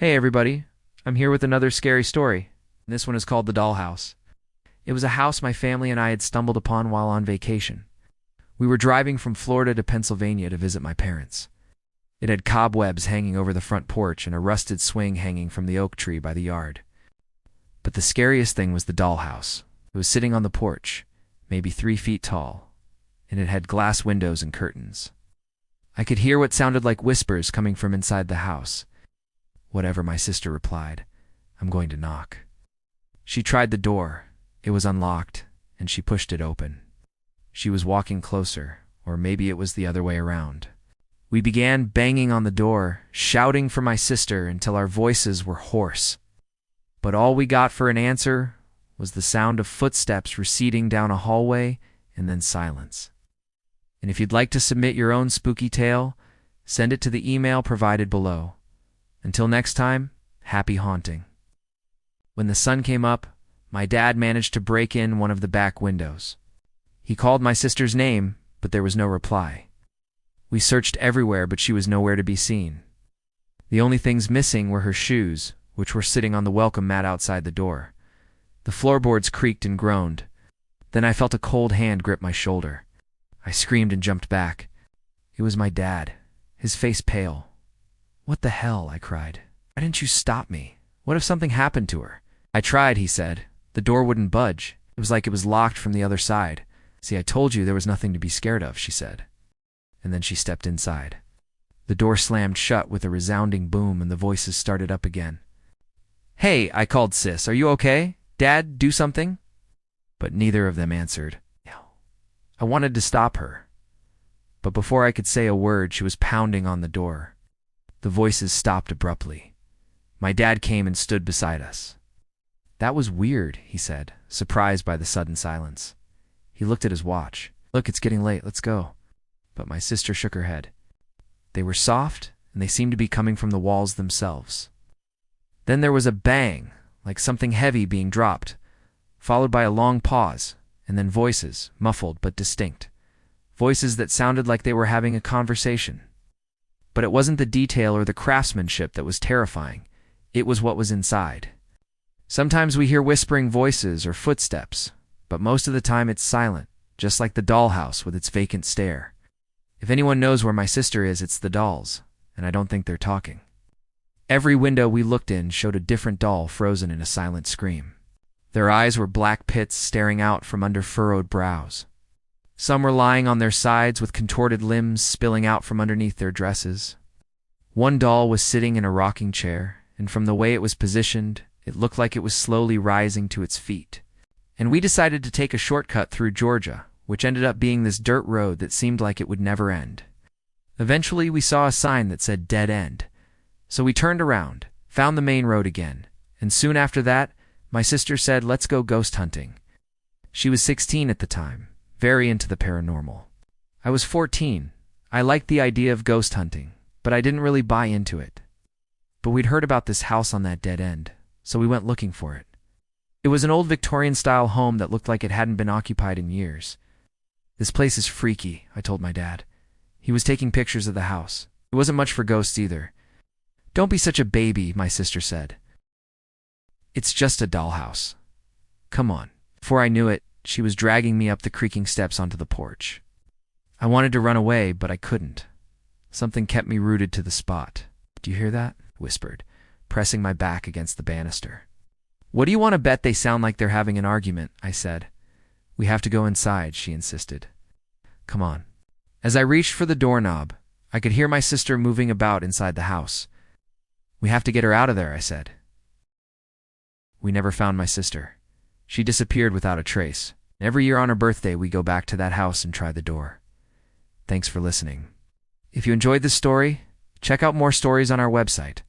Hey everybody, I'm here with another scary story. This one is called The Dollhouse. It was a house my family and I had stumbled upon while on vacation. We were driving from Florida to Pennsylvania to visit my parents. It had cobwebs hanging over the front porch and a rusted swing hanging from the oak tree by the yard. But the scariest thing was the dollhouse. It was sitting on the porch, maybe 3 feet tall, and it had glass windows and curtains. I could hear what sounded like whispers coming from inside the house. Whatever, my sister replied. I'm going to knock. She tried the door. It was unlocked, and she pushed it open. She was walking closer, or maybe it was the other way around. We began banging on the door, shouting for my sister until our voices were hoarse. But all we got for an answer was the sound of footsteps receding down a hallway and then silence. And if you'd like to submit your own spooky tale, send it to the email provided below. Until next time, happy haunting. When the sun came up, my dad managed to break in one of the back windows. He called my sister's name, but there was no reply. We searched everywhere, but she was nowhere to be seen. The only things missing were her shoes, which were sitting on the welcome mat outside the door. The floorboards creaked and groaned. Then I felt a cold hand grip my shoulder. I screamed and jumped back. It was my dad, his face pale. What the hell, I cried. Why didn't you stop me? What if something happened to her? I tried, he said. The door wouldn't budge. It was like it was locked from the other side. See, I told you there was nothing to be scared of, she said. And then she stepped inside. The door slammed shut with a resounding boom and the voices started up again. Hey, I called Sis. Are you okay? Dad, do something? But neither of them answered. I wanted to stop her. But before I could say a word, she was pounding on the door. The voices stopped abruptly. My dad came and stood beside us. That was weird, he said, surprised by the sudden silence. He looked at his watch. Look, it's getting late, let's go. But my sister shook her head. They were soft, and they seemed to be coming from the walls themselves. Then there was a bang, like something heavy being dropped, followed by a long pause, and then voices, muffled but distinct. Voices that sounded like they were having a conversation. But it wasn't the detail or the craftsmanship that was terrifying. It was what was inside. Sometimes we hear whispering voices or footsteps, but most of the time it's silent, just like the dollhouse with its vacant stare. If anyone knows where my sister is, it's the dolls, and I don't think they're talking. Every window we looked in showed a different doll frozen in a silent scream. Their eyes were black pits staring out from under furrowed brows. Some were lying on their sides with contorted limbs spilling out from underneath their dresses. One doll was sitting in a rocking chair, and from the way it was positioned, it looked like it was slowly rising to its feet. And we decided to take a shortcut through Georgia, which ended up being this dirt road that seemed like it would never end. Eventually, we saw a sign that said dead end. So we turned around, found the main road again, and soon after that, my sister said, let's go ghost hunting. She was 16 at the time. Very into the paranormal. I was 14. I liked the idea of ghost hunting, but I didn't really buy into it. But we'd heard about this house on that dead end, so we went looking for it. It was an old Victorian-style home that looked like it hadn't been occupied in years. This place is freaky, I told my dad. He was taking pictures of the house. It wasn't much for ghosts either. Don't be such a baby, my sister said. It's just a dollhouse. Come on. Before I knew it, she was dragging me up the creaking steps onto the porch. I wanted to run away, but I couldn't. Something kept me rooted to the spot. Do you hear that? I whispered, pressing my back against the banister. What do you want to bet they sound like they're having an argument? I said. We have to go inside, she insisted. Come on. As I reached for the doorknob, I could hear my sister moving about inside the house. We have to get her out of there, I said. We never found my sister. She disappeared without a trace. Every year on her birthday, we go back to that house and try the door. Thanks for listening. If you enjoyed this story, check out more stories on our website.